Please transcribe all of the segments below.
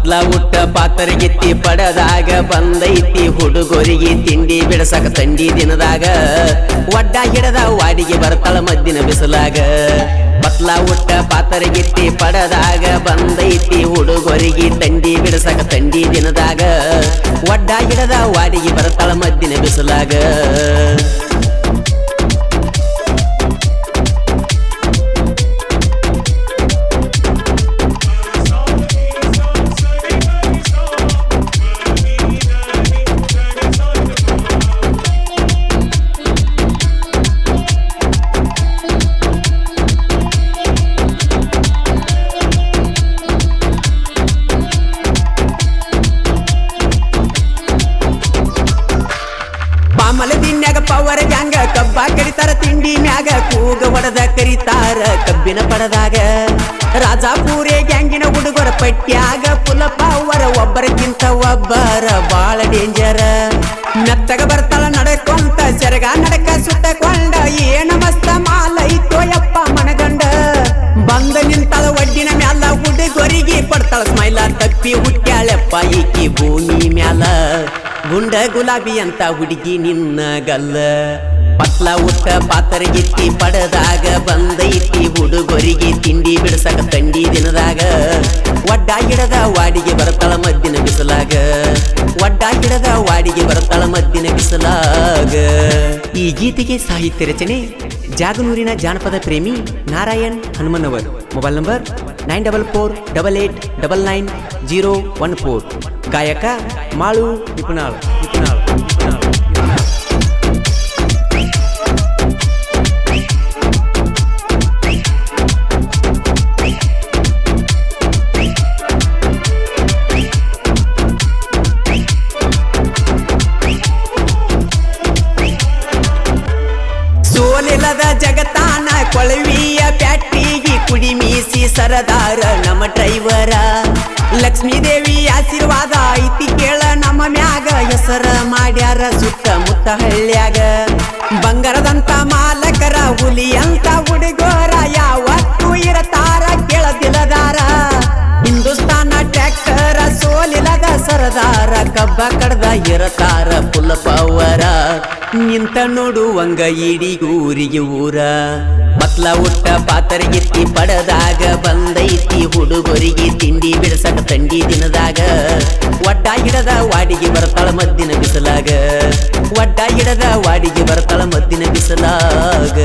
ಪತ್ಲ ಉಟ್ಟ ಪಾತರಗಿತ್ತಿ ಪಡದಾಗ ಬಂದೈತಿ ಹುಡುಗರಿಗೆ ತಿಂಡಿ ಬಿಡಸಕ ತಂಡಿ ದಿನದಾಗ ಒಡ್ಡ ಹಿಡದ ವಾಡಿಗೆ ಬರ್ತಾಳ ಮದ್ದಿನ ಬಿಸಲಾಗ ಪತ್ಲ ಉಟ್ಟ ಪಾತರಗಿತ್ತಿ ಪಡದಾಗ ಬಂದೈತಿ ಹುಡುಗರಿಗೆ ತಂಡಿ ಬಿಡಸಕ ತಂಡಿ ದಿನದಾಗ ಒಡ್ಡ ಹಿಡದ ವಾಡಿಗೆ ಬರ್ತಾಳ ಮದ್ದಿನ ಬಿಸಲಾಗ ಮಲದಿನ್ಯಾಗ ಪವರ್ ಗ್ಯಾಂಗ ಕಬ್ಬ ಕರಿತಾರ ತಿಂಡಿ ಮ್ಯಾಗ ಕೂಗ ಹೊಡೆದ ಕರಿತಾರ ಕಬ್ಬಿನ ಪಡದಾಗ ರಾಜಾಪುರೇ ಗ್ಯಾಂಗಿನ ಹುಡುಗರ ಪಟ್ಟ್ಯಾಗ ಪುಲ ಪವರ ಒಬ್ಬರಕ್ಕಿಂತ ಒಬ್ಬರ ಬಾಳ ಡೇಂಜರ ಮೆತ್ತಗ ಬರ್ತಾಳ ನಡ್ಕೊಂತ ಸೆರಗ ನಡಕ ಸುತ್ತಕೊಂಡ ಏನ ಮಸ್ತ ಮಾಲ ಐತೋ ಯಪ್ಪ ಮನಗಂಡ ಬಂದ ನಿಂತಾಳ ಒಡ್ಡಿನ ಮ್ಯಾಲ ಹುಡುಗರಿಗೆ ಪಡ್ತಾಳ ಸ್ಮೈಲ ತಪ್ಪಿ ಹುಟ್ಟ್ಯಾಳಪ್ಪ ಈಕಿ ಭೂಮಿ ಮ್ಯಾಲ ಗುಂಡ ಗುಲಾಬಿ ಅಂತ ಹುಡುಗಿ ನಿನ್ನ ಗಲ್ಲ ಪತ್ಲ ಉಟ್ಟ ಪಾತರಗಿತ್ತಿ ಪಡದಾಗ ಬಂದೈತಿ ಹುಡುಗರಿಗೆ ತಿಂಡಿ ಬಿಡಸಕ ತಂಡಿ ದಿನದಾಗ ಒಡ್ಡ ಹಿಡದ ವಾಡಿಗೆ ಬರ್ತಾಳ ಮದ್ದಿನ ಬಿಸಲಾಗ ಒಡ್ಡ ಹಿಡದ ವಾಡಿಗೆ ಬರ್ತಾಳ ಮದ್ದಿನ ಬಿಸಲಾಗ ಈ ಗೀತೆಗೆ ಸಾಹಿತ್ಯ ರಚನೆ ಜಾಗನೂರಿನ ಜಾನಪದ ಪ್ರೇಮಿ ನಾರಾಯಣ್ ಹನುಮನವರ್ ಮೊಬೈಲ್ ನಂಬರ್ 9448999014 ಗಾಯಕ ಮಾಳು ನಿಪುಣಾಳ್ ಸೋಲಿಲ್ಲದ ಜಗತ್ತಾನ ಕೊಳವಿಯ ಪ್ಯಾಟಿಗಿ ಕುಡಿ ಮೀಸಿ ಸರದಾರ ನಮ್ಮ ಡ್ರೈವರ ಲಕ್ಷ್ಮೀ ದೇವಿ ಆಶೀರ್ವಾದ ಐತಿ ಕೇಳ ನಮ್ಮ ಮ್ಯಾಗ ಹೆಸರ ಮಾಡ್ಯಾರ ಸುತ್ತಮುತ್ತ ಹಳ್ಳ್ಯಾಗ ಬಂಗಾರದಂತ ಮಾಲಕರ ಹುಲಿ ಅಂತ ಹುಡುಗೋರ ಯಾವತ್ತೂ ಇರತಾರ ಕೇಳದಿಲ್ಲದಾರ ಹಿಂದೂಸ್ತಾನ ಟ್ರ್ಯಾಕ್ಟರ ಸೋಲಿಲ್ಲದ ಸರದಾರ ಕಬ್ಬ ಕಡ್ದ ಇರತಾರ ಪುಲ್ಲ ಪವರ ನಿಂತ ನೋಡುವಂಗ ಇಡಿಗೂರಿಗೆ ಊರ ಪತ್ಲ ಉಟ್ಟ ಪಾತರಗಿತ್ತಿ ಪಡದಾಗ ಬಂದೈತಿ ಹುಡುಗರಿಗೆ ತಿಂಡಿ ಬಿಡಸಕ ತಂಡಿ ದಿನದಾಗ ಒಡ್ಡ ಹಿಡದ ವಾಡಿಗೆ ಬರ್ತಾಳ ಮದ್ದಿನ ಬಿಸಲಾಗ ಒಡ್ಡ ಹಿಡದ ವಾಡಿಗೆ ಬರ್ತಾಳ ಮದ್ದಿನ ಬಿಸಲಾಗ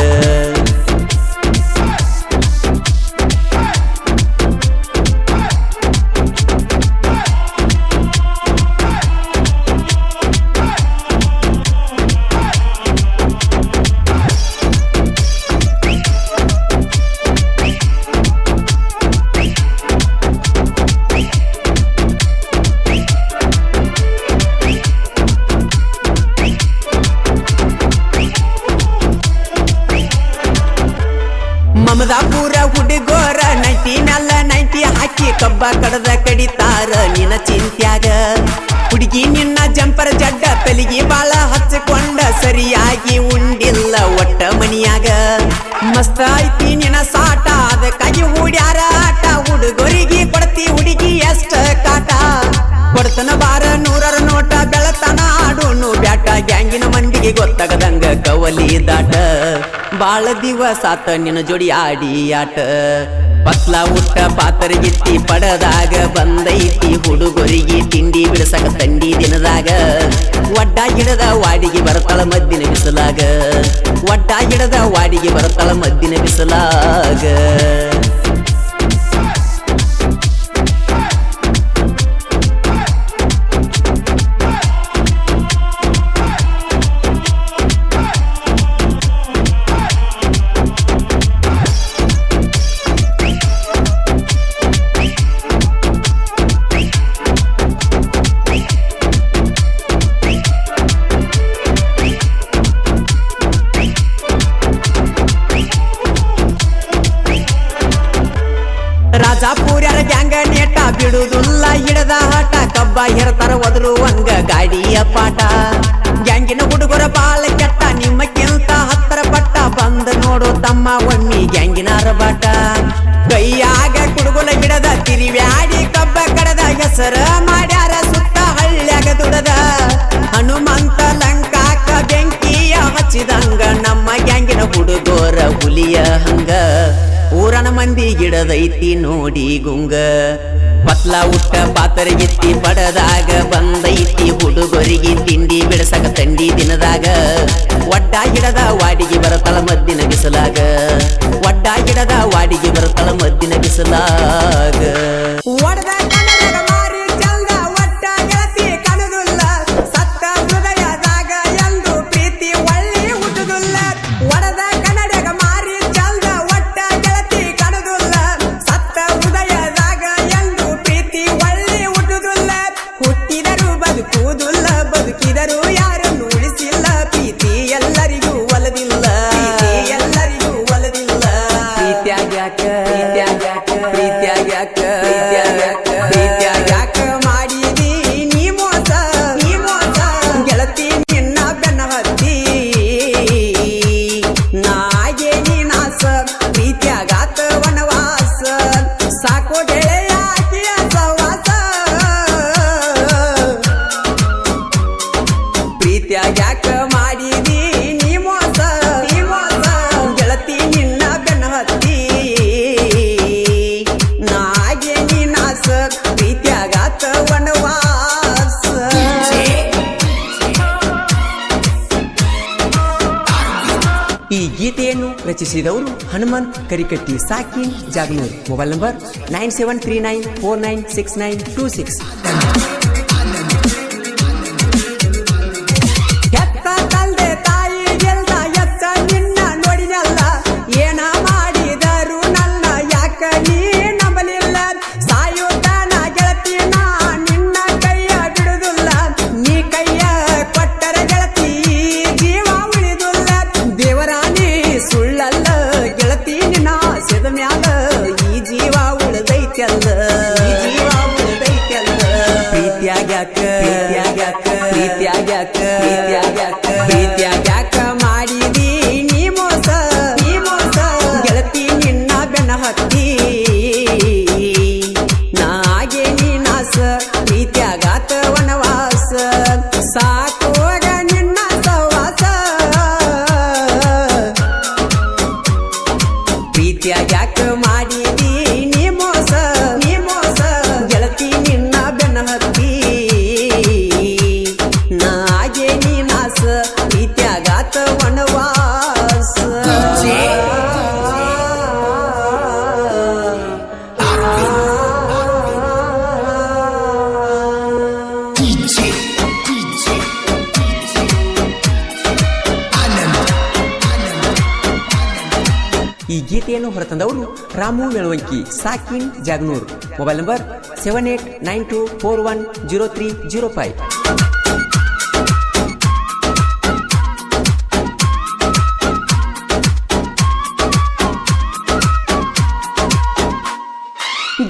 ಮಮದಾಪುರ ಹುಡುಗೋರ 90 ಹಾಕಿ ಕಬ್ಬ ಕಡದ ಕಡಿತಾರ ನಿನ್ನ ಚಿಂತ್ಯಾಗ ಹುಡುಗಿ ನಿನ್ನ ಜಂಪರ ಜಡ್ಡ ತಲಿಗಿ ಬಾಳ ಹಚ್ಚಿಕೊಂಡ ಸರಿಯಾಗಿ ಉಂಡಿಲ್ಲ ಒಟ್ಟ ಮನಿಯಾಗ ಮಸ್ತ ಐತಿ ನಿನ್ನ ಸಾಟ ಅದಕ್ಕಾಗಿ ಹೂಡ್ಯಾರ ಆಟ ಹುಡುಗರಿಗೆ ಕೊಡ್ತಿ ಹುಡುಗಿ ಎಷ್ಟ ಕಾಟ ಕೊಡ್ತನ ಬಾರ 100 ನೋಟ ಬೆಳತನ ಆಡೋನು ಬ್ಯಾಟ ಗ್ಯಾಂಗಿನ ಮಂದಿಗೆ ಗೊತ್ತಾಗದಂಗ ಕವಲಿ ದಾಟ ಬಾಳ ದಿವಸ ಆತ ನಿನ್ನ ಜೋಡಿ ಆಡಿ ಆಟ ಪತ್ಲ ಉಟ್ಟ ಪಾತರಗಿತ್ತಿ ಪಡದಾಗ ಬಂದೈತಿ ಹುಡುಗರಿಗೆ ತಿಂಡಿ ಬಿಡಸಕ ತಂಡಿ ದಿನದಾಗ ಒಡ್ಡ ಹಿಡದ ವಾಡಿಗೆ ಬರ್ತಾಳ ಮದ್ದಿನ ಬಿಸಲಾಗ ಒಡ್ಡ ಹಿಡದ ವಾಡಿಗೆ ಬರ್ತಾಳ ಮದ್ದಿನ ಬಿಸಲಾಗ ರಾಜಾಪುರ್ಯಾರ ಗ್ಯಾಂಗ ನೇಟ ಬಿಡುದಿಲ್ಲ ಹಿಡದ ಆಟ ಕಬ್ಬ ಹೆರತಾರ ಒದರುವಂಗ ಗಾಡಿಯ ಪಾಟ ಗ್ಯಾಂಗಿನ ಹುಡುಗರ ಬಾಳ ಕೆಟ್ಟ ನಿಮ್ಮಕ್ಕಿಂತ 10 ಪಟ್ಟ ಬಂದ ನೋಡು ತಮ್ಮ ಒಮ್ಮಿ ಗ್ಯಾಂಗಿನ ಅರಬಾಟ ಕೈಯಾಗ ಕುಡುಗುಲ ಹಿಡದ ತಿರಿವ್ಯಾಡಿ ಕಬ್ಬ ಕಡದ ಹೆಸರ ಮಾಡ್ಯಾರ ಸುತ್ತ ಹಳ್ಳ್ಯಾಗ ದುಡದ ಹನುಮಂತ ಲಂಕಾಕ ಬೆಂಕಿಯ ಹಚ್ಚಿದಂಗ ನಮ್ಮ ಗ್ಯಾಂಗಿನ ಹುಡುಗೋರ ಹುಲಿಯ ಹಂಗ ಊರನ ಮಂದಿ ಗಿಡದೈತಿ ನೋಡಿ ಗುಂಗ ಪತ್ಲ ಉಟ್ಟ ಪಾತರ ಎತ್ತಿ ಪಡದಾಗ ಬಂದೈತಿ ಹುಡುಗರಿಗೆ ತಿಂಡಿ ಬಿಡಸಕ ತಂಡಿ ದಿನದಾಗ ಒಡ್ಡ ಗಿಡದ ವಾಡಿಗೆ ಬರತಳ ಮದ್ದಿನ ಬಿಸಲಾಗ ಒಡ್ಡ ಗಿಡದ ವಾಡಿಗೆ ಬರತಳ ಮದ್ದಿನ ಬಿಸಲಾಗ ಒಡದ ಕನ್ನಡದ ಮಾರಿ ಚಂದ ಒಟ್ಟ ಗೆಳತಿ ಕಣದುಲ್ಲ ಸತ್ತ ಹೃದಯದಾಗ ಎಂದು ಪ್ರೀತಿ ಒಳ್ಳಿ ಹುಟ್ಟುದುಲ್ಲ ಒಡದ ಕನ್ನಡಗ ಮಾರಿ ಚಂದ ಒಟ್ಟ ಗೆಳತಿ ಕಣದುಲ್ಲ ಸತ್ತ ಹೃದಯದಾಗ ಎಂದು ಪ್ರೀತಿ ಒಳ್ಳಿ ಹುಟ್ಟುದುಲ್ಲ ಹುಟ್ಟಿದರು ಬದುಕುವುದಿಲ್ಲ ಬದುಕಿದರು ಯಾರನ್ನು ಉಳಿಸಿಲ್ಲ ಪ್ರೀತಿ ಎಲ್ಲರಿಗೂ ಒಲದಿಲ್ಲ ಎಲ್ಲರಿಗೂ ಒಲದಿಲ್ಲ ಪ್ರೀತ್ಯಾಗ್ಯಾಕ ಪ್ರೀತ್ಯಾಗ್ಯಾಕ ಪ್ರೀತ್ಯಾಗ್ಯಾಕ ಮಾಡಿದಿ ನೀ ಮೋಸ ಗೆಳತಿ ನಿನ್ನ ಬೆನ್ನ ಹತ್ತಿ ನಾಗೆ ನೀ ನಾಸ ಪ್ರೀತ್ಯಾಗಾತ ವನವಾಸ ಸಾಕೋ ಗೆಳೆಯ ಆಕಿಯ ಸವಾಸ ಪ್ರೀತ್ಯಾಗ್ಯಾಕ ಮಾಡಿದಿ ನೀ ಮೋಸ ಗೆಳತಿ ನಿನ್ನ ಬೆನ್ನ ಹತ್ತಿ ನಾಗೆ ನೀ ನಾಸ ಪ್ರೀತ್ಯಾಗಾತ ವನವಾಸ ಈ ಗೀತೆಯನ್ನು ರಚಿಸಿದವರು ಹನುಮಂತ್ ಕರಿಕಟ್ಟಿ ಸಾಕಿನ್ ಜಾಗನೂರ್ ಮೊಬೈಲ್ ನಂಬರ್ 9739496926 ಹೆತ್ತ ತಂದೆ ತಾಯಿ ಗೆಲ್ದ ಎತ್ತ ನಿನ್ನ ನೋಡಿನಲ್ಲ ಏನ ಮಾಡಿದರು ನನ್ನ ಯಾಕ ನೀ ನಂಬಲಿಲ್ಲ ಸಾಯುತ್ತಾನ ಗೆಳತಿ ನಾ ನಿನ್ನ ಕೈಯ ಬಿಡುದಿಲ್ಲ ನೀ ಕೈಯ ಕೊಟ್ಟರ ಗೆಳತಿ ಜೀವ ಉಳಿದುಲ್ಲ ದೇವರಾಣಿ ಸುಳ್ಳಲ್ಲ ಗೆಳತಿ ನಿನ್ನ ಸೆದ ಮ್ಯಾಲ ಈ ಜೀವ ಉಳಿದೈತಲ್ಲ ಪ್ರೀತ್ಯಾಗ್ಯಾಕ ಪ್ರೀತ್ಯಾಗ್ಯಾಕ ಮಾಡಿದಿ ನೀ ಮೋಸ ಗೆಳತಿ ನಿನ್ನ ಬೆನ್ನ ಹತ್ತಿ ನಾಗೆ ನೀ ನಾಸ ಪ್ರೀತ್ಯಾಗಾತ ವನವಾಸ ಸಾಕೋಗ ನಿನ್ನ ಸವಾಸ ಪ್ರೀತ್ಯಾಗ್ಯಾಕ ಮಾಡಿದಿ ನೀ ಮೋಸ ಗೆಳತಿ ನಿನ್ನ ಬೆನ್ನ ಹತ್ತಿ ನಾಗೆ ನೀ ನಾಸ ಪ್ರೀತ್ಯಾಗಾತ ವನವಾಸ ಈ ಗೀತೆಯನ್ನು ಹೊರತಂದವರು ರಾಮು ಮೆಳವಂಕಿ ಸಾಕಿನ್ ಜಾಗನೂರ್ ಮೊಬೈಲ್ ನಂಬರ್ 7892410305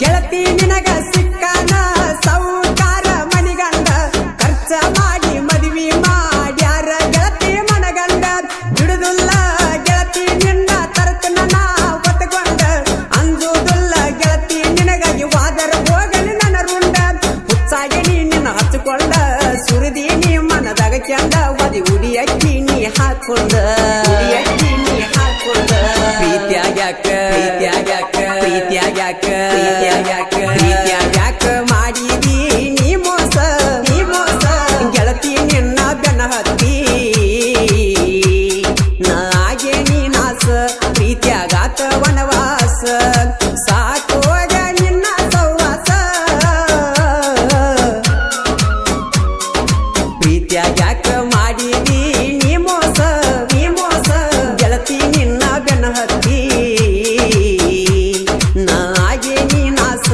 ಗೆಳತಿ ನಿನಗ ಸಿಕ್ಕಾನ ಸೌಕಾರ ಮನಿಗಂಡ ಖರ್ಚ ಮಾಡಿ ಮದುವೆ ಮಾಡ್ಯಾರ ಗೆಳತಿ ಮನಗಂಡ ಬಿಡುದಿಲ್ಲ ಗೆಳತಿ ನಿನ್ನ ತರತನ ನಾ ಒತ್ತಗೊಂಡ ಅಂಜುದಿಲ್ಲ ಗೆಳತಿ ನಿನಗಾಗಿ ವಾದರ ಹೋಗಲಿ ನನ್ನ ರುಂಡ ಹುಚ್ಚಾಗಿ ನಿನ್ನ ಹಚ್ಚಿಕೊಂಡ ಸುರಿದಿ ನೀ ಮನದಾಗ ಕೆಂದ ಒದಿ ಉಡಿಯಕ್ಕಿ ನೀ ಹಾಕೊಂಡ ಪ್ರೀತ್ಯಾಗ್ಯಾಕ ಮಾಡಿದಿ ನೀ ಮೋಸ ಗೆಳತಿ ನಿನ್ನ ಬೆನ್ನ ಹತ್ತಿ ನಾಗೆ ನೀ ನಾಸ ಪ್ರೀತ್ಯಾಗಾತ ವನವಾಸ ಸಾಕೋಗ ನಿನ್ನ ಸವಾಸ ಪ್ರೀತ್ಯಾಗ್ಯಾಕ ಮಾಡಿದಿ ನೀ ಮೋಸ ಗೆಳತಿ ನಿನ್ನ ಬೆನ್ನ ಹತ್ತಿ ನಾಗೆ ನೀ ನಾಸ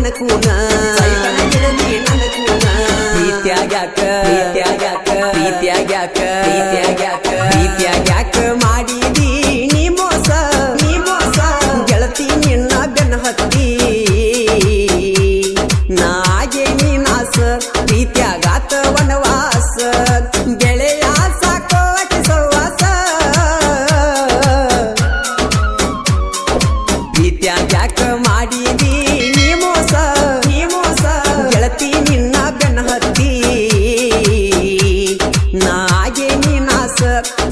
ನನ್ನ ಕೂನ ಸೈತನ ಇರಲಿ ನನ್ನ ಕೂನ ಪ್ರೀತ್ಯಾಗ್ಯಾಕ ಪ್ರೀತ್ಯಾಗ್ಯಾಕ ಪ್ರೀತ್ಯಾಗ್ಯಾಕ ಪ್ರೀತ್ಯಾಗ್ಯಾಕ ಪ್ರೀತ್ಯಾಗ್ಯಾಕ ಮಾಡಿದಿ ನೀ ಮೋಸ ಗೆಳತಿ ನಿನ್ನ ಬೆನ್ನ ಹತ್ತಿ ನಾಗೆ ನೀ ನಾಸ ಪ್ರೀತ್ಯಾಗಾತ ವನವಾಸ ಗೆಳೆಯ ಸಾಕೋ ಅತಿ ಸವಾಸ ಪ್ರೀತ್ಯಾಗ್ಯಾಕ ಮಾಡಿದಿ ನೀ ಮೋಸ ಗೆಳತಿ ನಿನ್ನ ಬೆನ್ನ ಹತ್ತಿ ನಾಗೆ ನೀ ನಾಸ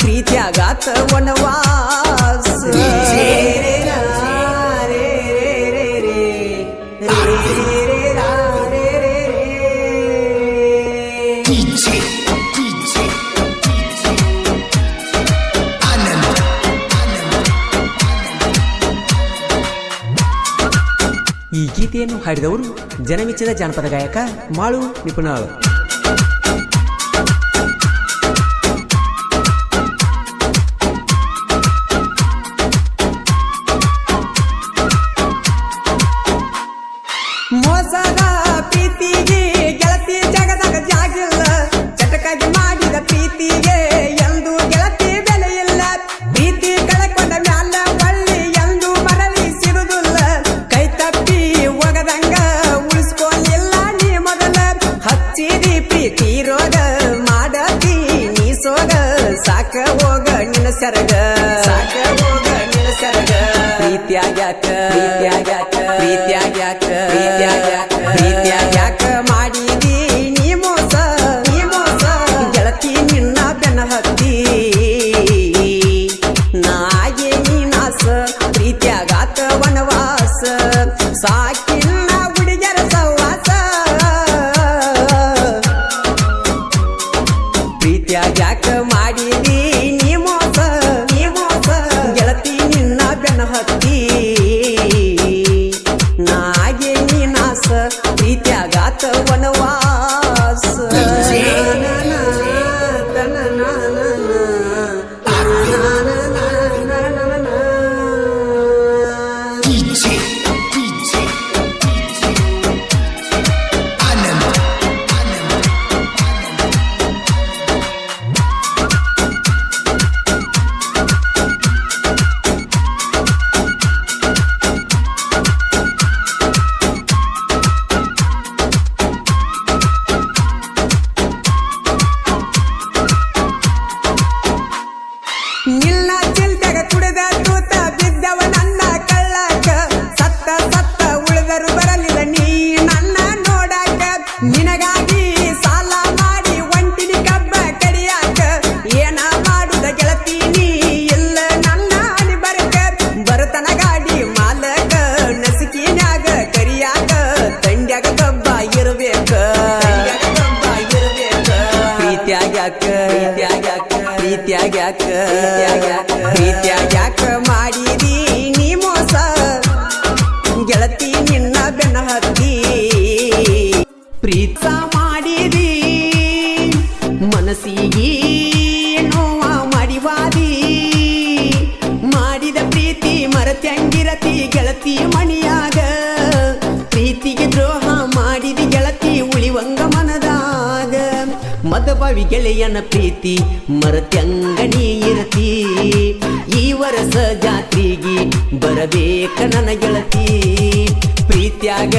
ಪ್ರೀತ್ಯಾಗಾತ ವನವಾಸ ಈ ಗೀತೆಯನ್ನು ಹಾಡಿದವರು ಜನಮೆಚ್ಚಿದ ಜಾನಪದ ಗಾಯಕ ಮಾಳು ನಿಪುಣಾಳು. ಮೋಸದ ಪ್ರೀತಿಗೆ ಗೆಳತಿ ಜಗದಾಗ ಜಾಗಿಲ್ಲ ಚಟಕಾಗಿ ಮಾಡಿದ ಪ್ರೀತಿಗೆ ಎಂದು ಗೆಳತಿ ಬೆಲೆ ಇಲ್ಲ ಪ್ರೀತಿ ಕಳಕೊಂಡ ಮ್ಯಾಲ ಬಳ್ಳಿ ಎಂದು ಮರಳಿ ಸಿರುದಿಲ್ಲ ಕೈ ತಪ್ಪಿ ಒಗದಂಗ ಉಳಿಸ್ಕೊಳ್ಳಿಲ್ಲ ನೀ ಮೊದಲ ಹಚ್ಚಿದಿ ಪ್ರೀತಿ ರೋಗ ಮಾಡತಿ ನೀ ಸೋಗ ಸಾಕ ಹೋಗ ನಿನ್ನ ಸರಗ ಸಾಕ ಹೋಗ ನಿನ್ನ ಸರಗ ಪ್ರೀತ್ಯಾಗ್ಯಾಕ ಪ್ರೀತ್ಯಾಗ್ಯಾಕ ಪ್ರೀತ್ಯಾಗ್ಯಾಕ ಪ್ರೀತ್ಯಾಗ್ಯಾಕ ಮಾಡಿದಿ ನೀ ಮೋಸ ಗೆಳತಿ ನಿನ್ನ ಬೆನ್ನ ಹತ್ತಿ ನಾಗೆ ನೀ ನಾಸ ಪ್ರೀತ್ಯಾಗಾತ ವನವಾಸ ಸಾಕಿಲ್ಲ ಹುಡುಗರ ಸವಾಸ ಪ್ರೀತ್ಯಾಗ್ಯಾಕ ಮಾಡಿದಿ ನೀ ಮೋಸ ಗೆಳತಿ ನಿನ್ನ ಬೆನ್ನ ಹತ್ತಿ ನಾಗೆ ನೀ ನಾಸ ಪ್ರೀತ್ಯಾಗಾತ ವನವಾಸ ನಿನ್ನ ಚಿಲ್ತೆಗ ಕುಡಿದ ತೂತ ಬಿದ್ದವ ನನ್ನ ಕಳ್ಳಾಕ ಸತ್ತ ಉಳಿದರು ಬರಲಿಲ್ಲ ನೀ ನನ್ನ ನೋಡಾಕ ನಿನಗಾಗಿ ಸಾಲ ಮಾಡಿ ಒಂಟಿನಿ ಕಬ್ಬ ಕಡಿಯಾಕ ಏನ ಮಾಡುದ ಗೆಳತಿ ನೀ ಇಲ್ಲ ನನ್ನ ಅನಿ ಬರಕ ಬರತನ ಗಾಡಿ ಮಾಲಕ ನಸಿಕಿನ್ಯಾಗ ಕರಿಯಾಕ ತಂಡ್ಯಾಗ ಕಬ್ಬ ಇರಬೇಕ ಪ್ರೀತ್ಯಾಗ್ಯಾಕ ಪ್ರೀತ್ಯಾಗ್ಯಾಕ ಮಾಡಿದಿ ನೀ ಮೋಸ ಗೆಳತಿ ನಿನ್ನ ಬೆನ್ನ ಹತ್ತಿ ಪ್ರೀತ ಮಾಡಿದಿ ಮನಸ್ಸಿಗೆ ನೋವ ಮಾಡಿವಾದಿ ಮಾಡಿದ ಪ್ರೀತಿ ಮರತ್ಯಂಗಿರತಿ ಗೆಳತಿ ಮಣಿಯಾಗ ಪ್ರೀತಿಗೆ ದ್ರೋಹ ಮಾಡಿದಿ ಗೆಳತಿ ಉಳಿವಂಗ ಮನದಾಗ ಮದಬಾವಿ ಗೆಳೆಯನ ಪ್ರೀತಿ ಮರತ್ಯಂಗಣಿ ಇರತಿ ಈ ವರ್ಷ ಜಾತ್ರೆಗೆ ಬರಬೇಕ ನನ್ನ ಗೆಳತಿ ಪ್ರೀತ್ಯಾಗ